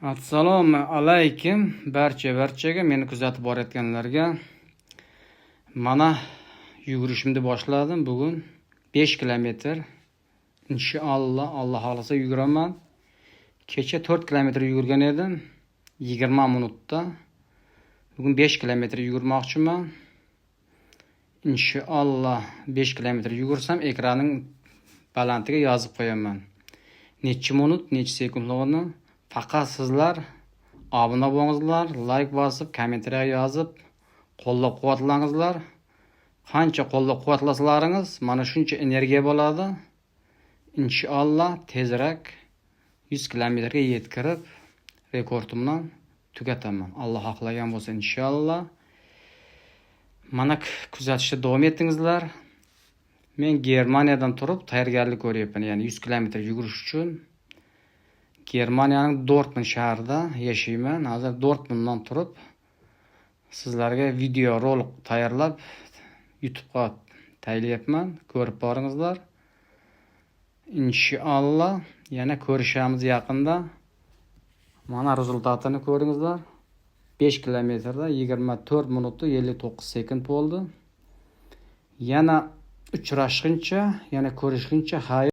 Assalomu alaykum barchaga, meni kuzatib borayotganlarga. Mana yugurishimni boshladim. Bugun 5 kilometr. Inshaalloh Alloh xolasa yuguraman. Kecha 4 kilometr yugurgan edim 20 minutda. Bugun 5 kilometr yugurmoqchiman. Inshaalloh 5 kilometr yugursam ekranning balandligiga yozib qo'yaman. Necha minut, necha sekundligini. Faqat sizlar obuna bo'lingizlar, like bosib, kommentariya yozib, qo'llab-quvvatlangizlar. Qancha qo'llab-quvvatlasalaringiz, mana shuncha energiya bo'ladi. Inshaalloh tezroq 100 kilometrga yetkirib, rekordimni tugataman. Alloh xohlagan bo'lsa inshaalloh. Mana kuzatishda davom etingizlar. Men Germaniyadan turib tayyorgarlik ko'ryapman, ya'ni 100 kilometr yugurish uchun. Germaniyaning Dortmund shahrida yashayman. Hozir Dortmunddan turib sizlarga video rolik tayyorlab YouTube'ga tayyorlayapman. Ko'rib boringizlar. Inshaalloh yana ko'rishamiz yaqinda. Mana rezultatini ko'ringizlar. 5 kilometrda 24 minutda 59 sekund bo'ldi. Yana uchrashguncha, yana ko'rishguncha